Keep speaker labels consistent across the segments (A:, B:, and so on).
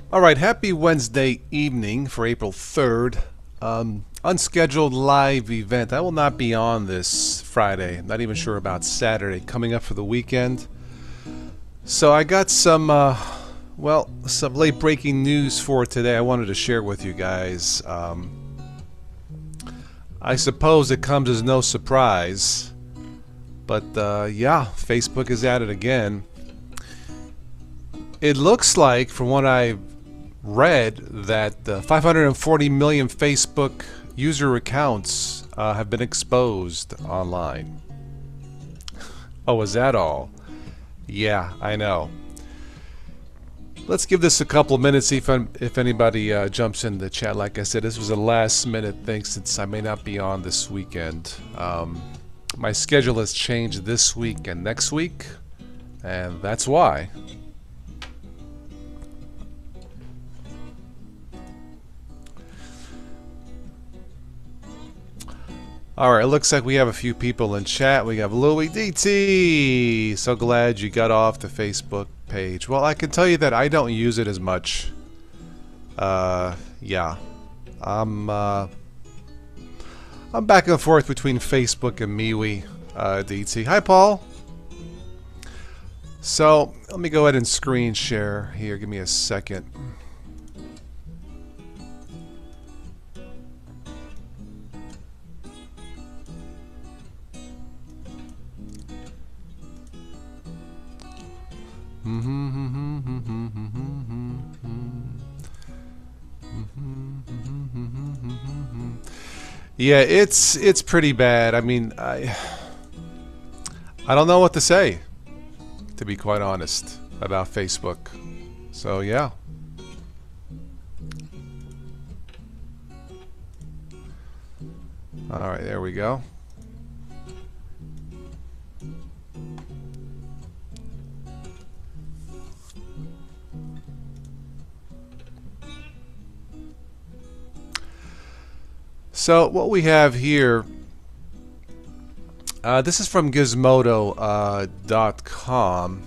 A: All right, happy Wednesday evening for April 3rd. Unscheduled live event. I will not be on this Friday. I'm not even sure about Saturday coming up for the weekend. So I got some late breaking news for today I wanted to share with you guys. I suppose it comes as no surprise, but yeah, Facebook is at it again. It looks like, from what I read, that 540 million Facebook user accounts have been exposed online. Oh, is that all? Yeah, I know. Let's give this a couple of minutes, see if anybody jumps in the chat. Like I said, this was a last-minute thing since I may not be on this weekend. My schedule has changed this week and next week, and that's why. Alright, it looks like we have a few people in chat. We have Louis DT. So glad you got off the Facebook page. Well, I can tell you that I don't use it as much. Yeah. I'm back and forth between Facebook and MeWe, DT. Hi, Paul. So, let me go ahead and screen share here. Give me a second. Yeah, it's pretty bad. I mean, I don't know what to say, to be quite honest, about Facebook. So yeah. All right, there we go. So what we have here, this is from Gizmodo.com,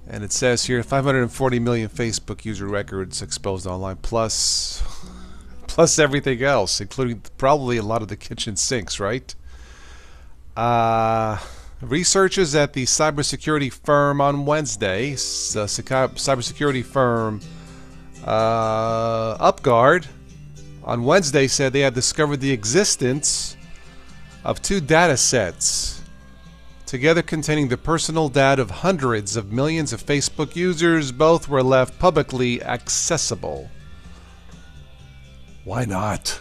A: and it says here 540 million Facebook user records exposed online, plus everything else, including probably a lot of the kitchen sinks, right? Researchers at the cybersecurity firm on Wednesday, cybersecurity firm UpGuard, on Wednesday said they had discovered the existence of two data sets, together containing the personal data of hundreds of millions of Facebook users. Both were left publicly accessible. Why not?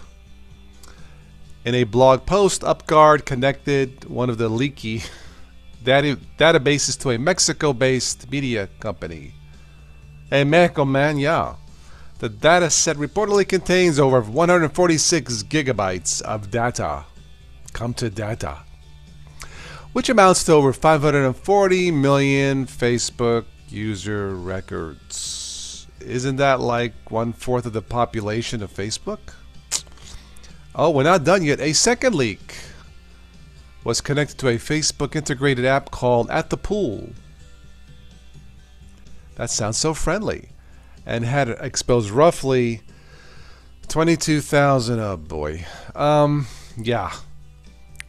A: In a blog post, UpGuard connected one of the leaky databases to a Mexico-based media company. Hey, Mexico, man, yeah. The data set reportedly contains over 146 gigabytes of data. Come to data. Which amounts to over 540 million Facebook user records. Isn't that like 1/4 of the population of Facebook? Oh, we're not done yet. A second leak was connected to a Facebook integrated app called At the Pool. That sounds so friendly. And had exposed roughly 22,000. Oh boy. Yeah.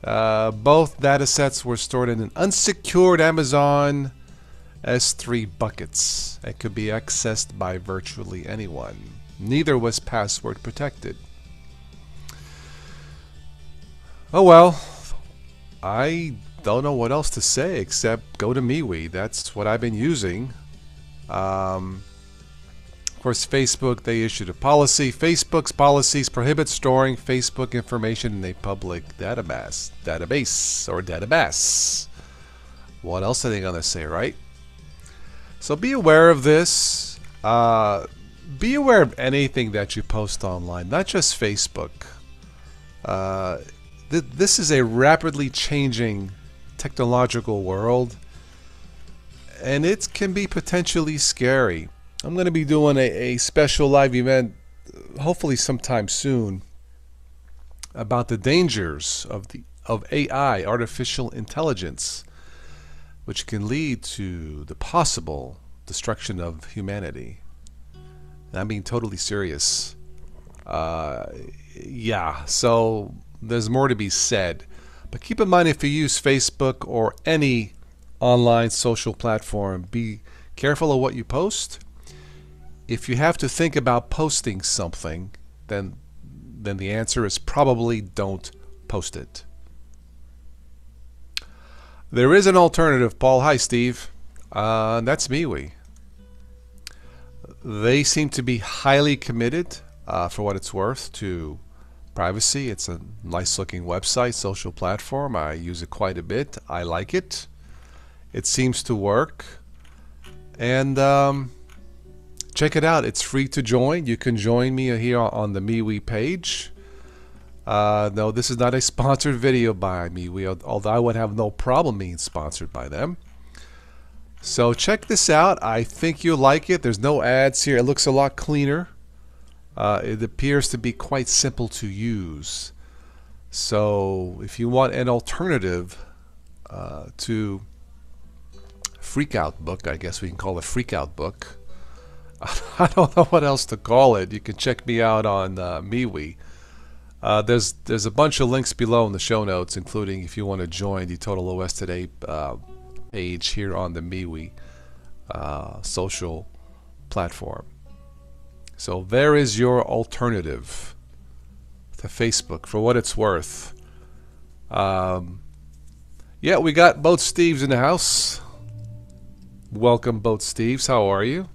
A: Both data sets were stored in an unsecured Amazon S3 buckets and could be accessed by virtually anyone. Neither was password protected. Oh well. I don't know what else to say except go to MeWe. That's what I've been using. Of course, Facebook, they issued a policy. Facebook's policies prohibit storing Facebook information in a public database. What else are they going to say, right? So be aware of this. Be aware of anything that you post online, not just Facebook. This is a rapidly changing technological world, and it can be potentially scary. I'm going to be doing a special live event, hopefully sometime soon, about the dangers of AI, artificial intelligence, which can lead to the possible destruction of humanity. I'm being totally serious. Yeah, so there's more to be said. But keep in mind, if you use Facebook or any online social platform, be careful of what you post. If you have to think about posting something, then the answer is probably don't post it. There is an alternative, Paul. Hi, Steve. That's MeWe. They seem to be highly committed, for what it's worth, to privacy. It's a nice looking website, social platform. I use it quite a bit. I like it. It seems to work. And check it out. It's free to join. You can join me here on the MeWe page. No, this is not a sponsored video by MeWe, although I would have no problem being sponsored by them. So check this out. I think you'll like it. There's no ads here. It looks a lot cleaner. It appears to be quite simple to use. So if you want an alternative to Freakout Book, I guess we can call it Freakout Book. I don't know what else to call it. You can check me out on MeWe. There's a bunch of links below in the show notes, including if you want to join the Total OS Today page here on the MeWe social platform. So there is your alternative to Facebook, for what it's worth. Yeah, we got both Steves in the house. Welcome, both Steves. How are you?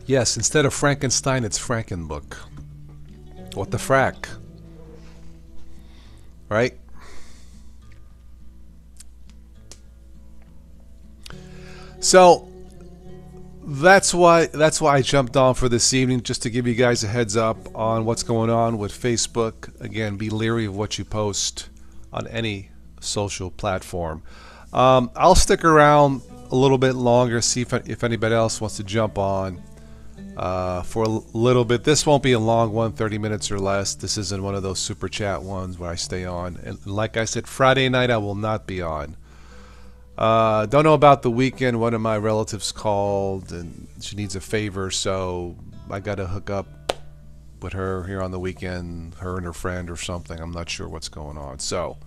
A: Yes, instead of Frankenstein, it's Frankenbook. What the frack? Right? So that's why I jumped on for this evening, just to give you guys a heads up on what's going on with Facebook. Again, be leery of what you post on any social platform. I'll stick around a little bit longer, see if anybody else wants to jump on for a little bit. This won't be a long one, 30 minutes or less. This isn't one of those super chat ones where I stay on. And like I said, Friday night I will not be on. Don't know about the weekend. One of my relatives called and she needs a favor, so I got to hook up with her here on the weekend, her and her friend or something. I'm not sure what's going on. So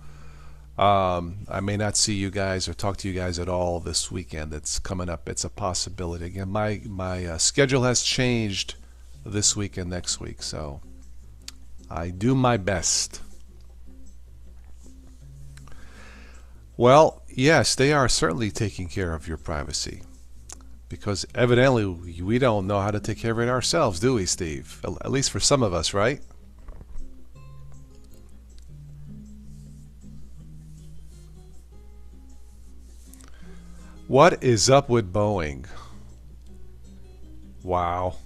A: I may not see you guys or talk to you guys at all this weekend. It's coming up. It's a possibility. Again, my schedule has changed this week and next week, so I do my best. Well, yes, they are certainly taking care of your privacy, because evidently we don't know how to take care of it ourselves, do we, Steve? At least for some of us, right? What is up with Boeing? Wow.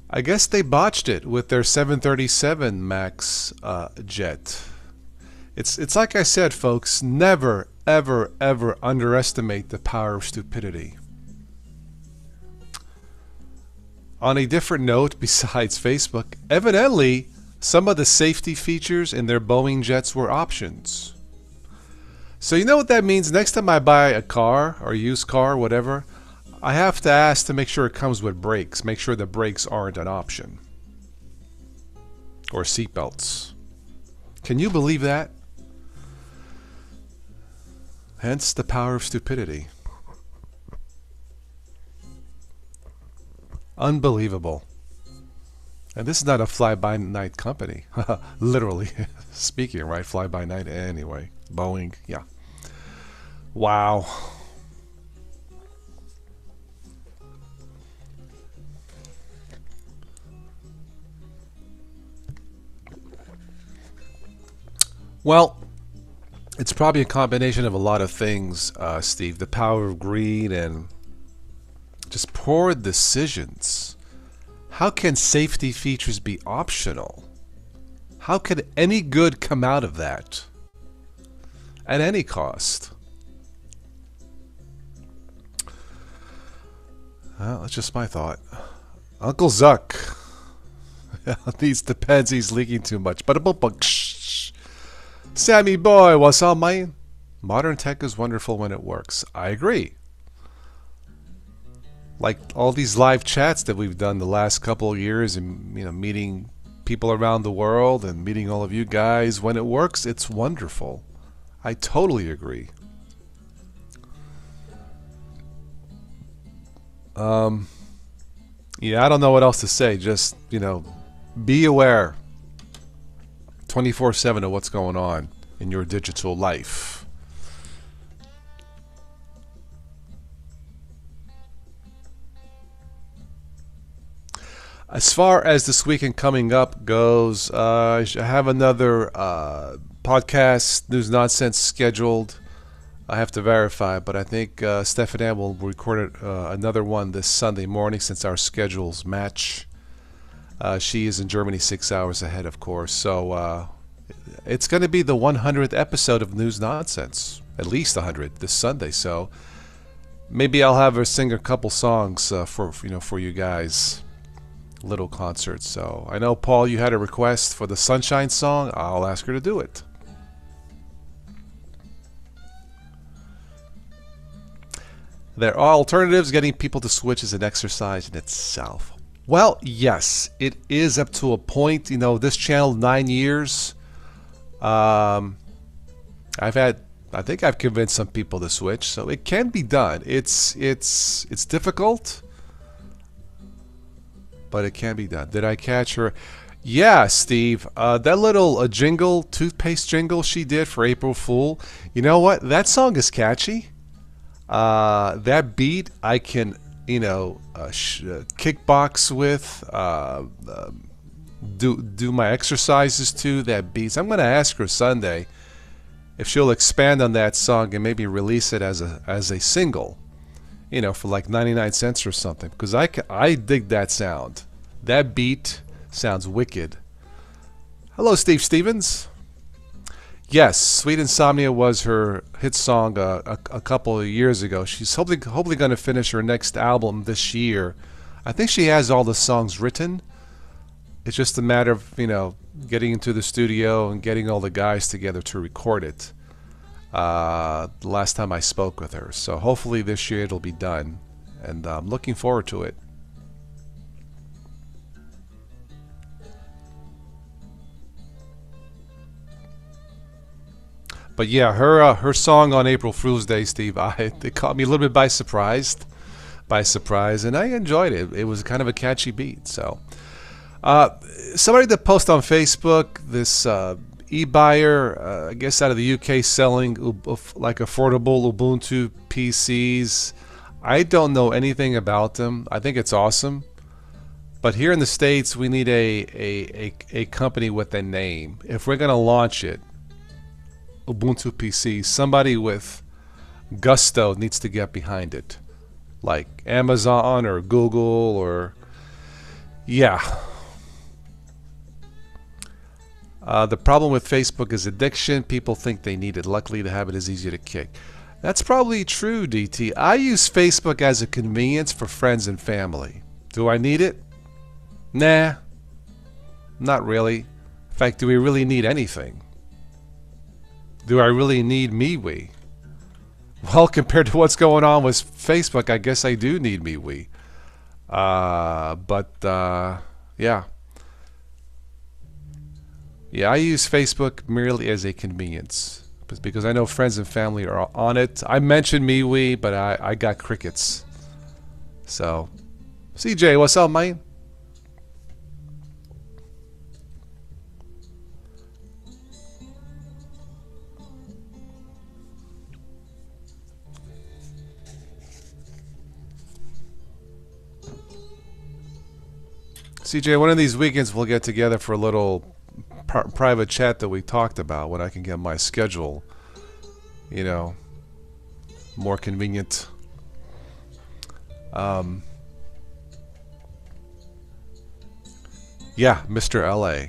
A: I guess they botched it with their 737 MAX jet. It's like I said, folks, never, ever, ever underestimate the power of stupidity. On a different note, besides Facebook, evidently some of the safety features in their Boeing jets were options. So you know what that means? Next time I buy a car or a used car, whatever, I have to ask to make sure it comes with brakes. Make sure the brakes aren't an option. Or seatbelts. Can you believe that? Hence the power of stupidity. Unbelievable. And this is not a fly-by-night company. Literally speaking, right? Fly-by-night anyway. Boeing, yeah. Wow. Well, it's probably a combination of a lot of things, Steve. The power of greed and just poor decisions. How can safety features be optional? How could any good come out of that? At any cost. Well, that's just my thought. Uncle Zuck. These depends. He's leaking too much. But Sammy boy, what's up, man? Modern tech is wonderful when it works. I agree. Like all these live chats that we've done the last couple of years, and meeting people around the world and meeting all of you guys, when it works, it's wonderful. I totally agree. Yeah, I don't know what else to say. Just, be aware 24/7 of what's going on in your digital life. As far as this weekend coming up goes, I have another podcast, News Nonsense, scheduled. I have to verify, but I think Stephanie will record another one this Sunday morning since our schedules match. She is in Germany 6 hours ahead, of course. So it's going to be the 100th episode of News Nonsense, at least 100 this Sunday. So maybe I'll have her sing a couple songs for you guys. Little concert. So I know, Paul, you had a request for the Sunshine song. I'll ask her to do it. There are alternatives. Getting people to switch is an exercise in itself. Well, yes, it is up to a point. This channel, 9 years. I think I've convinced some people to switch, so it can be done. It's difficult, but it can be done. Did I catch her? Yeah, Steve. That little jingle, toothpaste jingle she did for April Fool. You know what? That song is catchy. That beat I can, kickbox with, do my exercises to that beat. So I'm going to ask her Sunday if she'll expand on that song and maybe release it as a single, for like 99 cents or something. Because I dig that sound. That beat sounds wicked. Hello, Steve Stevens. Yes, Sweet Insomnia was her hit song a couple of years ago. She's hopefully going to finish her next album this year. I think she has all the songs written. It's just a matter of, getting into the studio and getting all the guys together to record it. The last time I spoke with her. So hopefully this year it'll be done. And I'm looking forward to it. But yeah, her song on April Fool's Day, Steve, it caught me a little bit by surprise, and I enjoyed it. It was kind of a catchy beat. So, somebody that posted on Facebook, this eBuyer, I guess out of the UK, selling like affordable Ubuntu PCs. I don't know anything about them. I think it's awesome. But here in the States, we need a company with a name. If we're going to launch it, Ubuntu PC, somebody with gusto needs to get behind it, like Amazon or Google or yeah. The problem with Facebook is addiction. People think they need it. Luckily, to have it is easy to kick. That's probably true, DT. I use Facebook as a convenience for friends and family. Do I need it? Nah, not really. In fact, do we really need anything? Do I really need MeWe? Well, compared to what's going on with Facebook, I guess I do need MeWe. Yeah. Yeah, I use Facebook merely as a convenience. Because I know friends and family are on it. I mentioned MeWe, but I got crickets. So, CJ, what's up, man? CJ, one of these weekends we'll get together for a little private chat that we talked about when I can get my schedule, more convenient. Yeah, Mr. LA.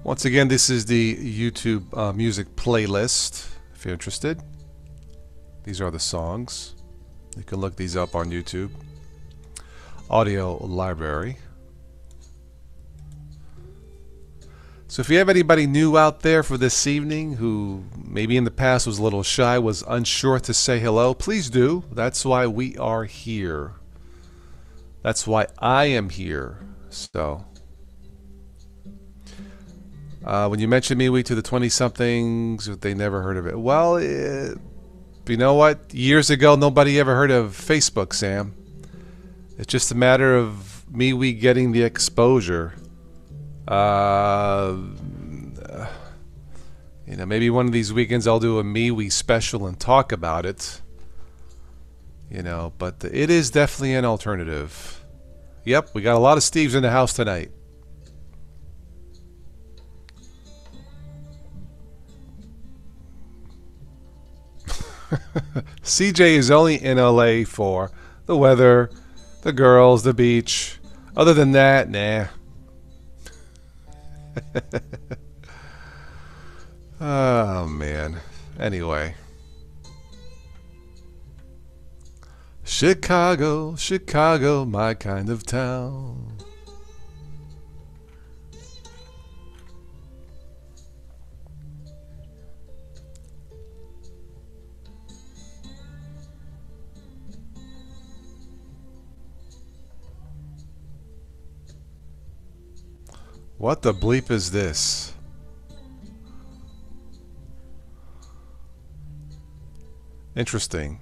A: Once again, this is the YouTube music playlist, if you're interested. These are the songs. You can look these up on YouTube. Audio library. So if you have anybody new out there for this evening who maybe in the past was a little shy, was unsure to say hello, please do. That's why we are here. That's why I am here. So when you mention MeWe to the 20-somethings, they never heard of it. Well, you know what? Years ago, nobody ever heard of Facebook, Sam. It's just a matter of MeWe getting the exposure. You know, maybe one of these weekends I'll do a MeWe special and talk about it. You know, but it is definitely an alternative. Yep, we got a lot of Steves in the house tonight. CJ is only in LA for the weather, the girls, the beach. Other than that, nah. Oh, man. Anyway. Chicago, Chicago, my kind of town. What the bleep is this? Interesting.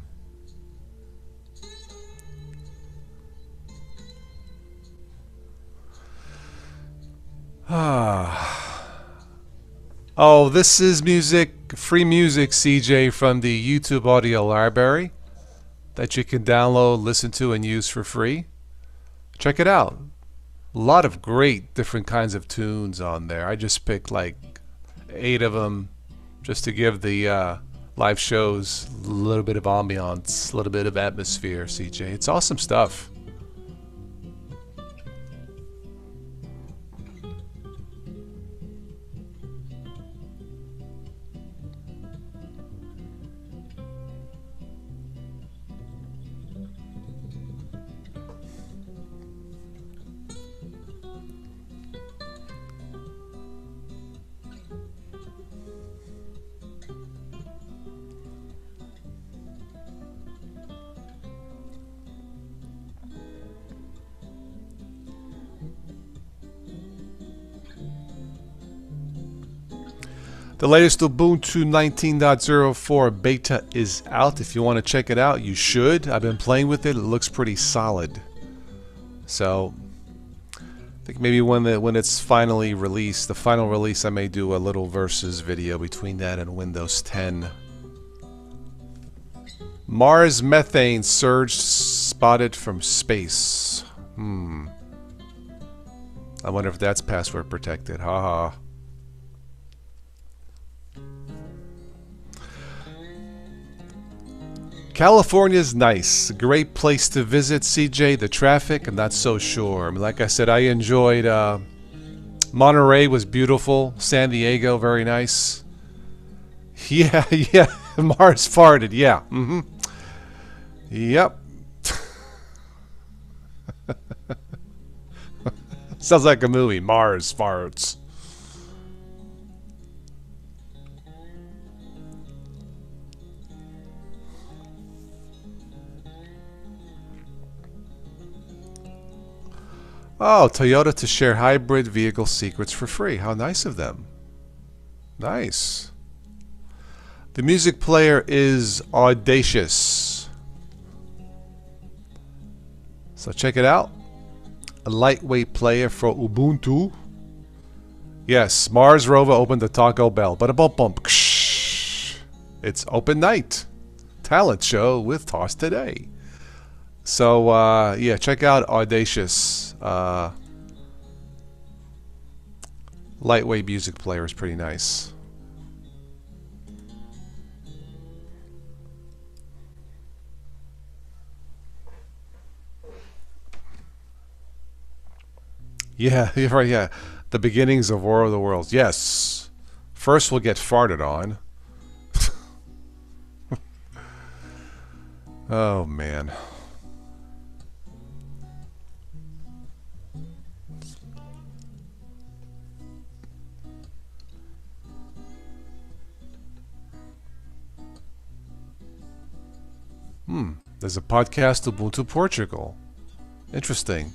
A: Oh, this is music, free music, CJ, from the YouTube audio library that you can download, listen to, and use for free. Check it out. A lot of great different kinds of tunes on there. I just picked like 8 of them just to give the live shows a little bit of ambiance, a little bit of atmosphere, CJ. It's awesome stuff. The latest Ubuntu 19.04 beta is out. If you want to check it out, you should. I've been playing with it. It looks pretty solid. So I think maybe when it's finally released, the final release, I may do a little versus video between that and Windows 10. Mars methane surge spotted from space. I wonder if that's password protected. Haha. California's nice. A great place to visit, CJ. The traffic, I'm not so sure. I mean, like I said, I enjoyed Monterey was beautiful. San Diego, very nice. Yeah, yeah. Mars farted, yeah. Yep. Sounds like a movie. Mars farts. Oh, Toyota to share hybrid vehicle secrets for free. How nice of them. Nice. The music player is Audacious. So check it out. A lightweight player for Ubuntu. Yes, Mars rover opened the Taco Bell. Ba-da-bump-bump. It's open night. Talent show with Toss Today. So, yeah, check out Audacious. Lightweight music player is pretty nice. Yeah, you're right, yeah. The beginnings of War of the Worlds. Yes. First we'll get farted on. Oh, man. There's a podcast Ubuntu Portugal. Interesting.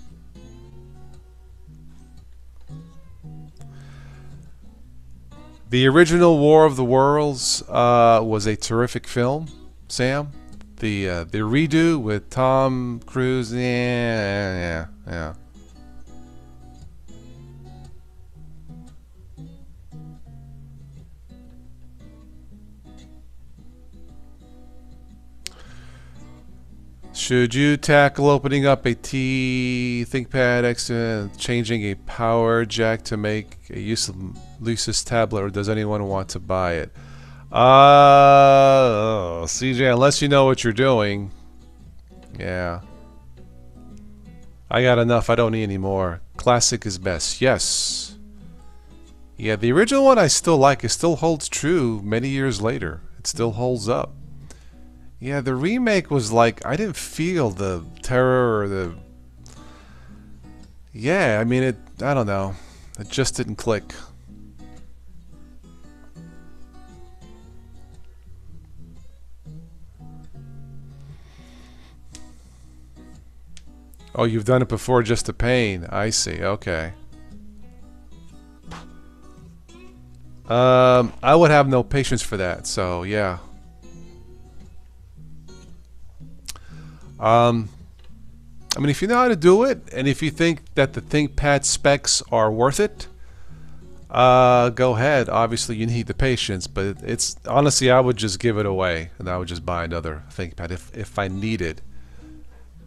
A: The original War of the Worlds was a terrific film, Sam. The redo with Tom Cruise, yeah. Should you tackle opening up a ThinkPad X and changing a power jack to make a useless tablet, or does anyone want to buy it? CJ, unless you know what you're doing, yeah. I got enough. I don't need any more. Classic is best. Yes. Yeah, the original one I still like. It still holds true many years later. It still holds up. Yeah, the remake was like, I didn't feel the terror or the... Yeah, I mean, I don't know. It just didn't click. Oh, you've done it before just to pain. I see, okay. I would have no patience for that, so yeah. I mean, if you know how to do it, and if you think that the ThinkPad specs are worth it, go ahead. Obviously, you need the patience, but it's honestly, I would just give it away, and I would just buy another ThinkPad if I needed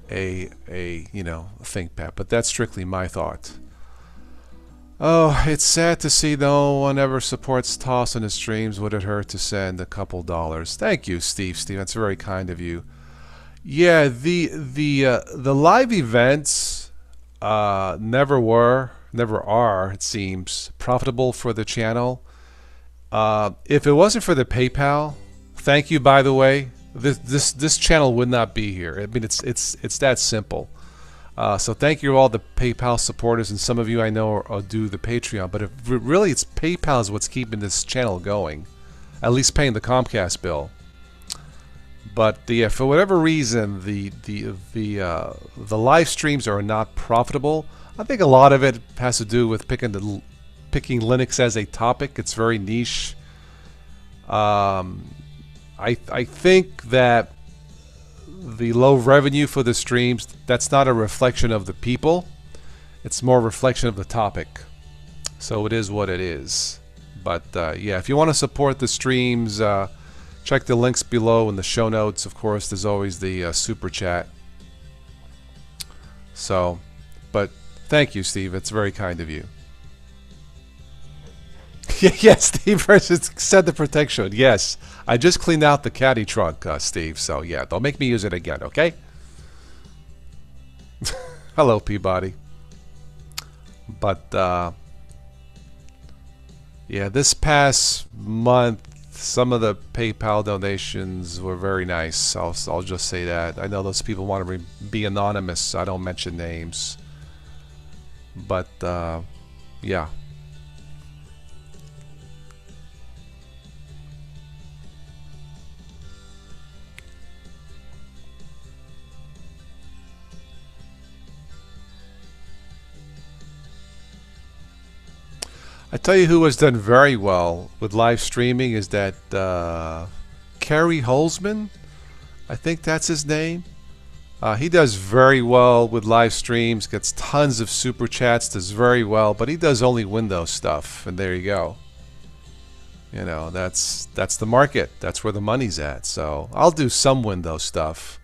A: a ThinkPad. But that's strictly my thought. Oh, it's sad to see no one ever supports Toss in his streams. Would it hurt to send a couple dollars? Thank you, Steve. Steve, that's very kind of you. Yeah, the live events never are, it seems, profitable for the channel. If it wasn't for the PayPal, thank you, by the way, this channel would not be here. I mean, it's that simple. So thank you to all the PayPal supporters, and some of you I know do the Patreon. But really, it's PayPal is what's keeping this channel going, at least paying the Comcast bill. But for whatever reason, the live streams are not profitable. I think a lot of it has to do with picking Linux as a topic. It's very niche. I think that the low revenue for the streams, that's not a reflection of the people. It's more a reflection of the topic. So it is what it is. But yeah, if you want to support the streams, check the links below in the show notes. Of course, there's always the super chat. So, but thank you, Steve. It's very kind of you. Yes, Steve versus said the protection. Yes, I just cleaned out the caddy trunk, Steve. So yeah, don't make me use it again, okay? Hello, Peabody. But yeah, this past month, some of the PayPal donations were very nice. I'll just say that. I know those people want to be anonymous. I don't mention names. But yeah. I tell you who has done very well with live streaming is that Kerry Holzman. I think that's his name. He does very well with live streams, gets tons of super chats, does very well, but he does only Windows stuff, and there you go. You know, that's the market. That's where the money's at. So I'll do some Windows stuff.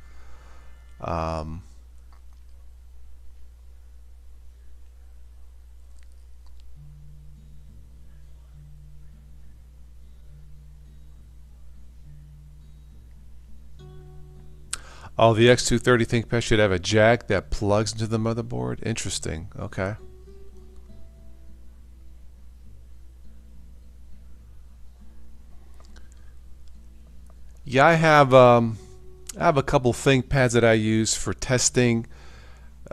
A: Oh, the X230 ThinkPad should have a jack that plugs into the motherboard? Interesting. Okay. Yeah, I have a couple ThinkPads that I use for testing.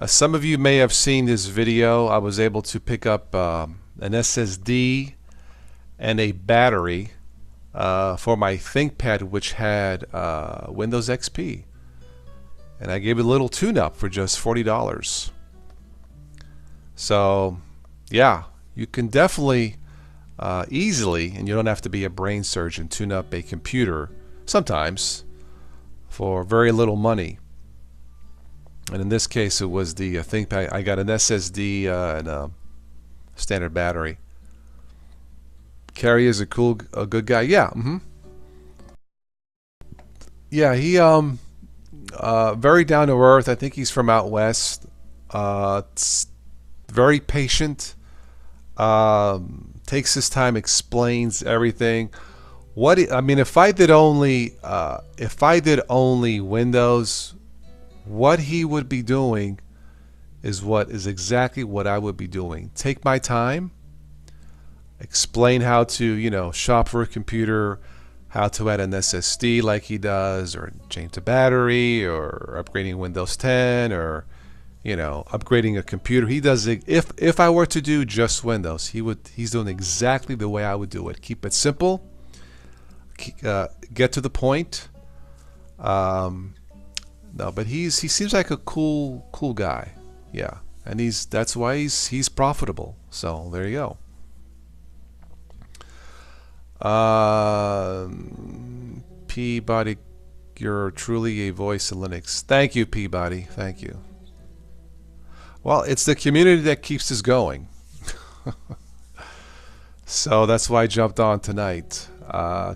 A: Some of you may have seen this video. I was able to pick up an SSD and a battery for my ThinkPad, which had Windows XP. And I gave it a little tune-up for just $40. So, yeah, you can definitely easily, and you don't have to be a brain surgeon, tune up a computer sometimes for very little money. And in this case, it was the ThinkPad. I got an SSD and a standard battery. Kerry is a good guy. Yeah. Yeah, he very down to earth. I think he's from out west. Very patient. Takes his time, explains everything. I mean, if I did only Windows, what he would be doing is exactly what I would be doing. Take my time, explain how to, shop for a computer, how to add an SSD like he does, or change the battery, or upgrading Windows 10, or upgrading a computer. He does it. If I were to do just Windows, he's doing exactly the way I would do it. Keep it simple. Get to the point. No, but he seems like a cool guy. Yeah, and that's why he's profitable. So there you go. Peabody, you're truly a voice in Linux. Thank you, Peabody. Thank you. Well, it's the community that keeps us going. So that's why I jumped on tonight.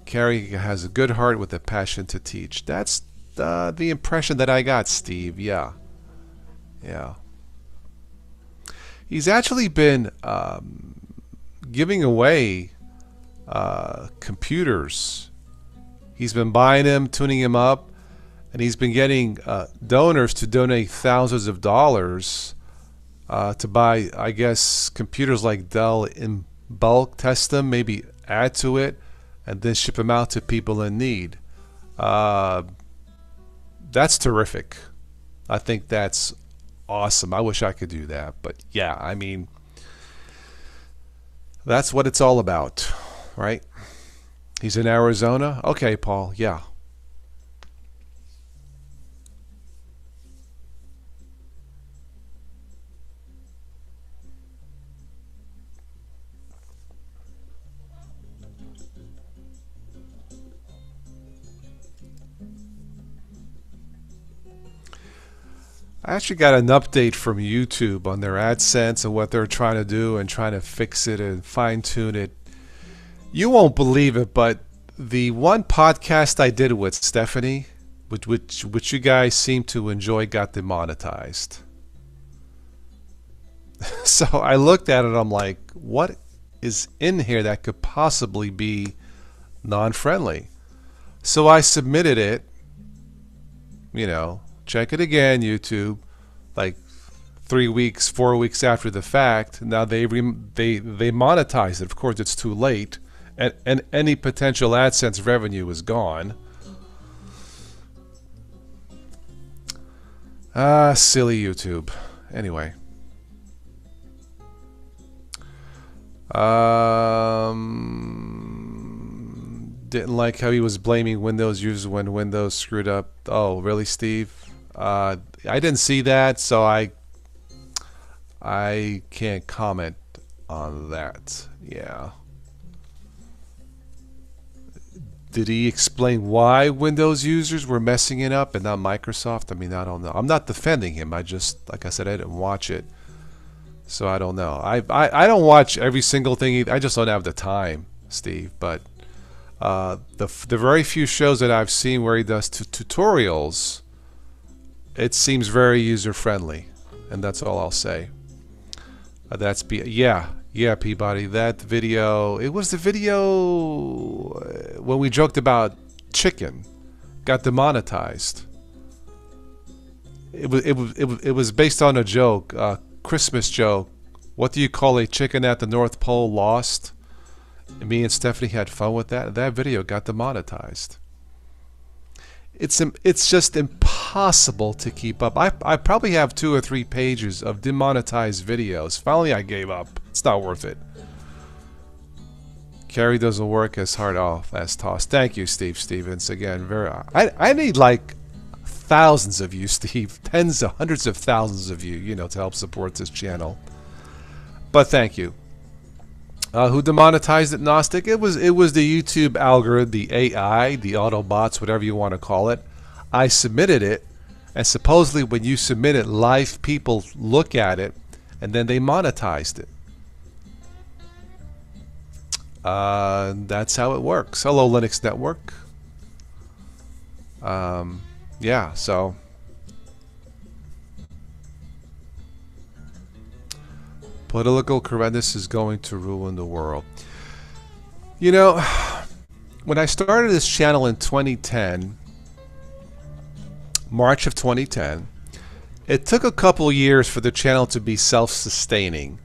A: Kerry has a good heart with a passion to teach. That's the impression that I got, Steve. Yeah. He's actually been giving away computers. He's been buying them, tuning them up, and he's been getting donors to donate thousands of dollars to buy, I guess, computers like Dell in bulk, test them, maybe add to it, and then ship them out to people in need. That's terrific. I think that's awesome. I wish I could do that. But yeah, I mean, that's what it's all about, right? He's in Arizona? Okay, Paul, yeah. I actually got an update from YouTube on their AdSense and what they're trying to do and trying to fix it and fine tune it. You won't believe it, but the one podcast I did with Stephanie, which you guys seem to enjoy, got demonetized. So I looked at it, I'm like, what is in here that could possibly be non-friendly? So I submitted it, check it again, YouTube, like 3 weeks, 4 weeks after the fact. Now they monetize it. Of course, it's too late, and any potential AdSense revenue is gone. Silly YouTube. Anyway. Didn't like how he was blaming Windows users when Windows screwed up. Oh, really, Steve? I didn't see that, so I can't comment on that. Yeah. Did he explain why Windows users were messing it up and not Microsoft? I mean, I don't know. I'm not defending him. I just, like I said, I didn't watch it, so I don't know. I don't watch every single thing. I just don't have the time, Steve. But the very few shows that I've seen where he does tutorials, it seems very user friendly, and that's all I'll say. Yeah, Peabody. That video. It was the video when we joked about chicken, got demonetized. It was based on a joke, Christmas joke. What do you call a chicken at the North Pole lost? And me and Stephanie had fun with that. That video got demonetized. it's just impossible to keep up. I probably have 2 or 3 pages of demonetized videos. Finally, I gave up. It's not worth it. Carrie doesn't work as hard off as Toss. Thank you, Steve Stevens. Again, I need like thousands of you, Steve. Tens of hundreds of thousands of you, to help support this channel. But thank you. Who demonetized it, Gnostic? It was the YouTube algorithm, the AI, the Autobots, whatever you want to call it. I submitted it, and supposedly when you submit it, live people look at it, and then they monetized it. That's how it works. Hello, Linux Network. Yeah, so political correctness is going to ruin the world. When I started this channel in 2010, March of 2010, it took a couple years for the channel to be self-sustaining.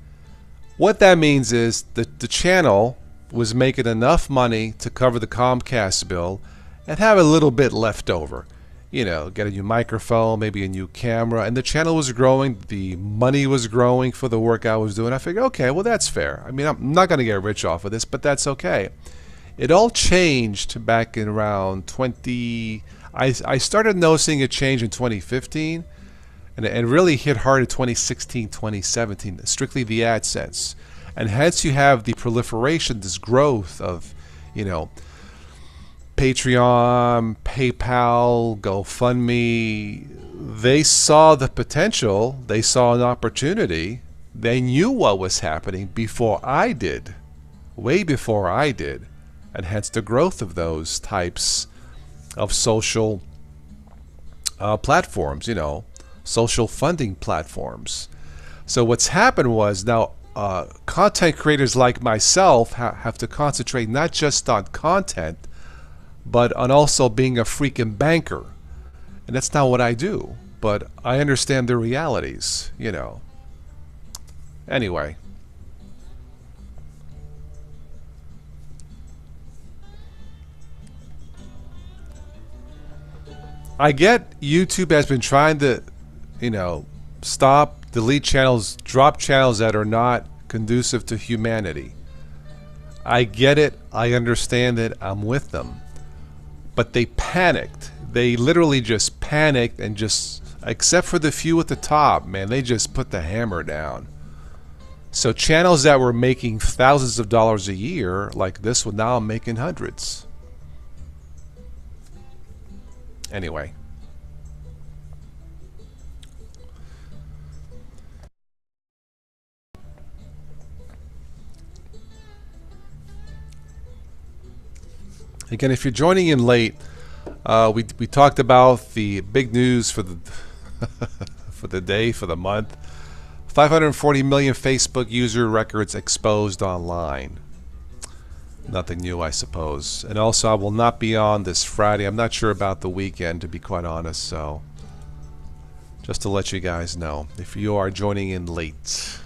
A: What that means is that the channel was making enough money to cover the Comcast bill and have a little bit left over. Get a new microphone, maybe a new camera, and the channel was growing, the money was growing for the work I was doing. I figured, okay, well, that's fair. I mean, I'm not going to get rich off of this, but that's okay. It all changed back in around I started noticing a change in 2015, and it really hit hard in 2016, 2017, strictly the AdSense. And hence you have the proliferation, this growth of, Patreon, PayPal, GoFundMe. They saw the potential. They saw an opportunity. They knew what was happening before I did, way before I did, and hence the growth of those types of social platforms, social funding platforms. So what's happened was now content creators like myself have to concentrate not just on content, but on also being a freaking banker. And that's not what I do. But I understand the realities, Anyway. I get YouTube has been trying to, stop, delete channels, drop channels that are not conducive to humanity. I get it. I understand it. I'm with them. But they panicked. They literally just panicked and just, except for the few at the top, man, they just put the hammer down. So channels that were making thousands of dollars a year, like this one, now I'm making hundreds. Anyway. Again, if you're joining in late, we talked about the big news for the for the day, for the month. 540 million Facebook user records exposed online. Nothing new, I suppose. And also, I will not be on this Friday. I'm not sure about the weekend, to be quite honest. So, just to let you guys know, if you are joining in late.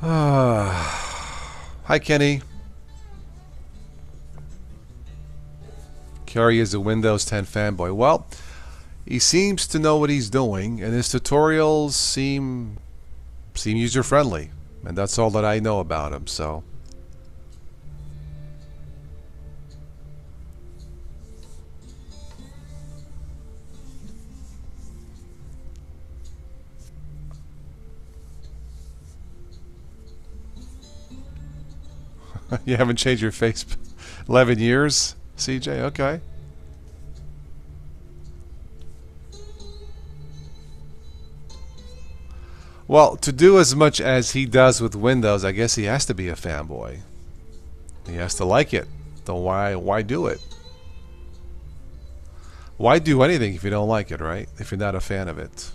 A: Hi, Kenny. Kerry is a Windows 10 fanboy. Well, he seems to know what he's doing, and his tutorials seem user-friendly, and that's all that I know about him. So, you haven't changed your face 11 years, CJ? Okay. Well, to do as much as he does with Windows, I guess he has to be a fanboy. He has to like it. So why do it? Why do anything if you don't like it, right? If you're not a fan of it.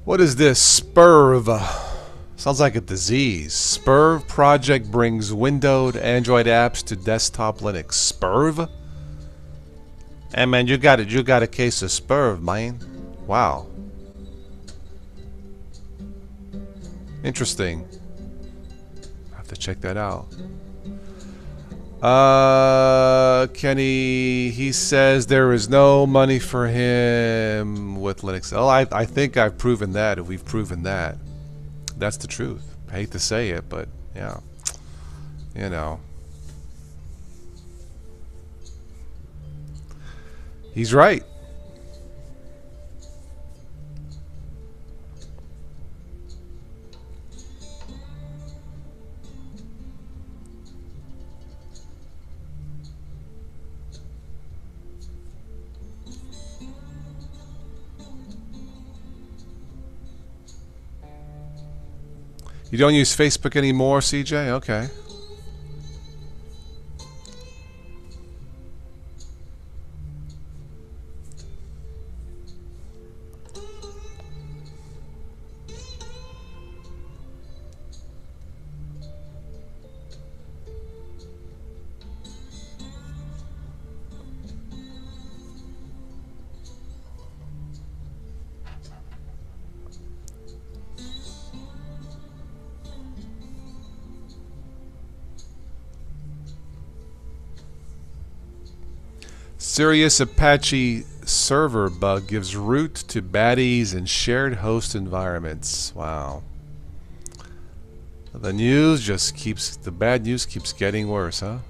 A: What is this? Spurv. Sounds like a disease. Spurv project brings windowed Android apps to desktop Linux. Spurv? Hey man, you got it. You got a case of Spurv, man. Wow. Interesting. I have to check that out. Kenny, he says there is no money for him with Linux. Oh, I think I've proven that. We've proven that. That's the truth. I hate to say it, but yeah. You know. He's right. You don't use Facebook anymore, CJ? Okay. Serious Apache server bug gives root to baddies in shared host environments. Wow. The news just keeps, the bad news keeps getting worse, huh?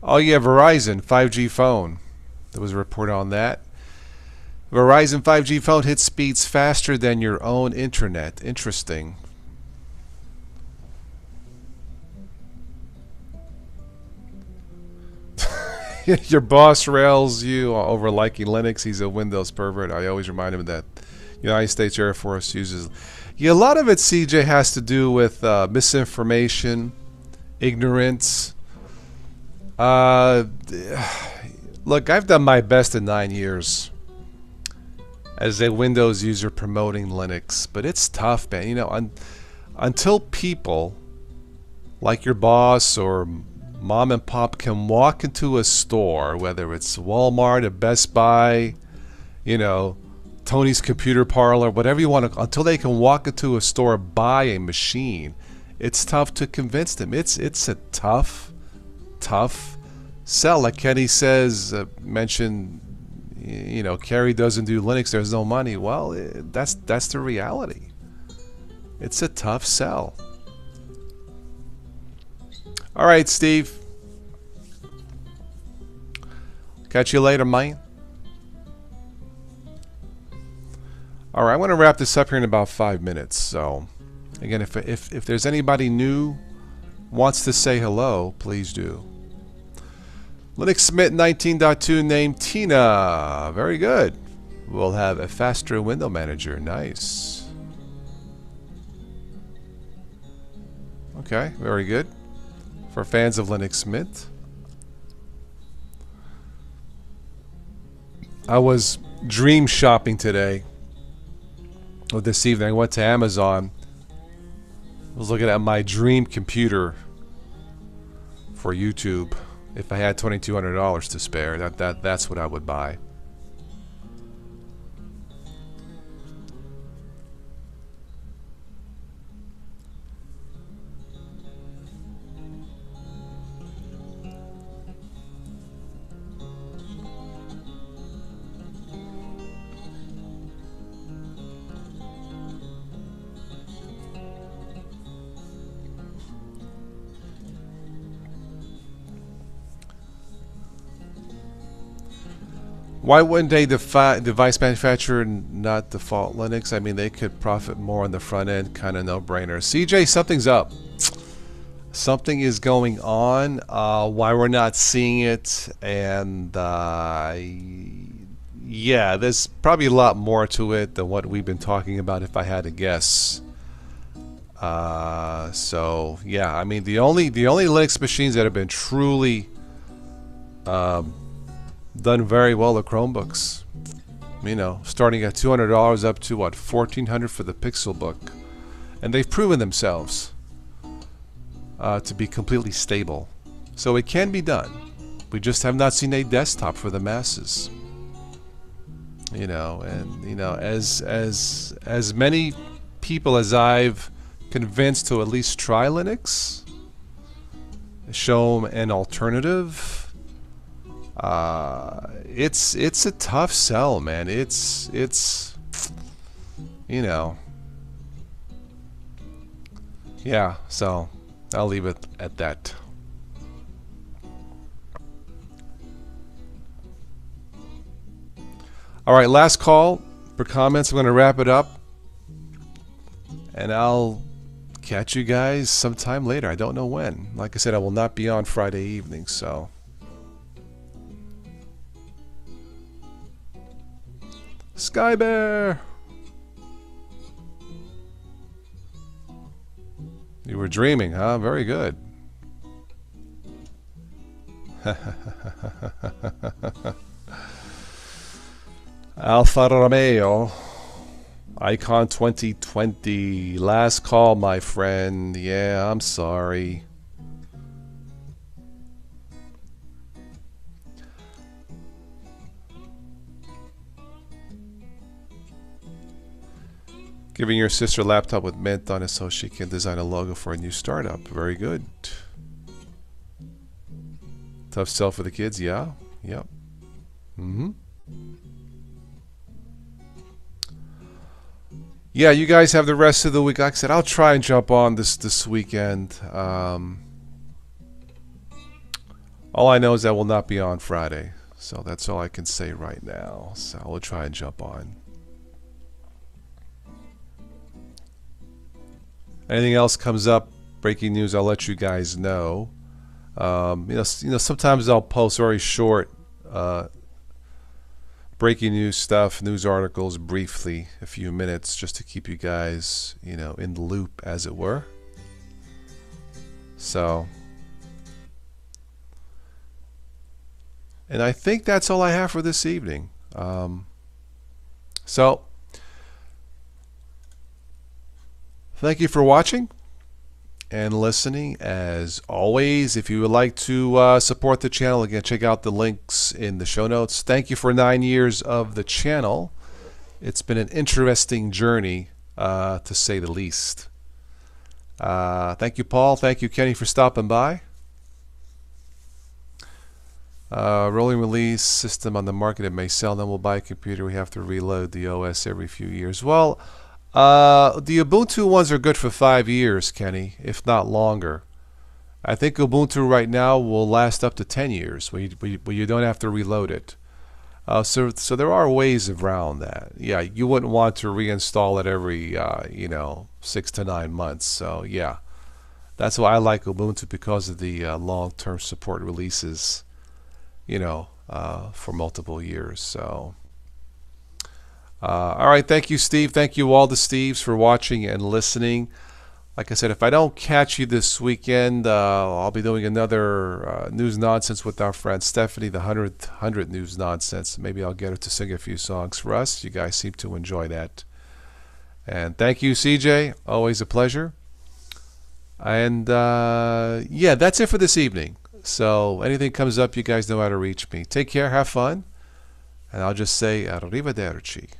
A: Oh yeah, Verizon 5G phone. There was a report on that. Verizon 5G phone hits speeds faster than your own internet. Interesting. Your boss rails you over liking Linux. He's a Windows pervert. I always remind him that United States Air Force uses. Yeah, a lot of it, CJ, has to do with misinformation, ignorance. Look, I've done my best in 9 years as a Windows user promoting Linux, but it's tough, man. You know, until people like your boss or mom and pop can walk into a store, whether it's Walmart, a Best Buy, you know, Tony's Computer Parlor, whatever you want to, until they can walk into a store, buy a machine, it's tough to convince them. It's a tough sell. Like Kenny says, mentioned, you know, Kerry doesn't do Linux, there's no money. Well, that's the reality. It's a tough sell. All right, Steve. Catch you later, mate. All right, I want to wrap this up here in about 5 minutes. So, again, if there's anybody new wants to say hello, please do. Linux Submit 19.2 named Tina. Very good. We'll have a faster window manager. Nice. Okay, very good. For fans of Linux Mint. I was dream shopping today, or this evening. I went to Amazon. I was looking at my dream computer for YouTube. If I had $2,200 to spare, that's what I would buy. Why wouldn't a device manufacturer not default Linux? I mean, they could profit more on the front end, kind of no-brainer. CJ, something's up. Something is going on. Why we're not seeing it, and yeah, there's probably a lot more to it than what we've been talking about, if I had to guess. So yeah, I mean, the only Linux machines that have been truly done very well are Chromebooks. I starting at $200 up to what, $1,400 for the Pixelbook, and they've proven themselves to be completely stable. So it can be done. We just have not seen a desktop for the masses. As many people as I've convinced to at least try Linux, show them an alternative. It's a tough sell, man. It's yeah. So I'll leave it at that. All right, last call for comments. I'm going to wrap it up, and I'll catch you guys sometime later. I don't know when. Like I said, I will not be on Friday evening, so. Sky Bear! You were dreaming, huh? Very good. Alfa Romeo Icon 2020. Last call, my friend. Yeah, I'm sorry. Giving your sister a laptop with Mint on it so she can design a logo for a new startup. Very good. Tough sell for the kids, yeah. Yep. Yeah, you guys have the rest of the week. Like I said, I'll try and jump on this weekend. All I know is that will not be on Friday. So that's all I can say right now. So I'll try and jump on. Anything else comes up, breaking news, I'll let you guys know. Sometimes I'll post very short breaking news stuff, news articles, briefly, a few minutes, just to keep you guys, in the loop, as it were. So, and I think that's all I have for this evening. So, thank you for watching and listening. As always, if you would like to support the channel, again, check out the links in the show notes. Thank you for 9 years of the channel. It's been an interesting journey, to say the least. Thank you, Paul. Thank you, Kenny, for stopping by. Rolling release system on the market, it may sell, then we'll buy a computer. We have to reload the OS every few years. Well, the Ubuntu ones are good for 5 years, Kenny, if not longer. I think Ubuntu right now will last up to 10 years where you don't have to reload it. So there are ways around that. Yeah, you wouldn't want to reinstall it every 6 to 9 months. So yeah, that's why I like Ubuntu, because of the long-term support releases, for multiple years. So. All right, thank you, Steve. Thank you, all the Steves, for watching and listening. Like I said, if I don't catch you this weekend, I'll be doing another News Nonsense with our friend Stephanie, the 100 News Nonsense. Maybe I'll get her to sing a few songs for us. You guys seem to enjoy that. And thank you, CJ. Always a pleasure. And yeah, that's it for this evening. So anything comes up, you guys know how to reach me. Take care, have fun, and I'll just say arrivederci.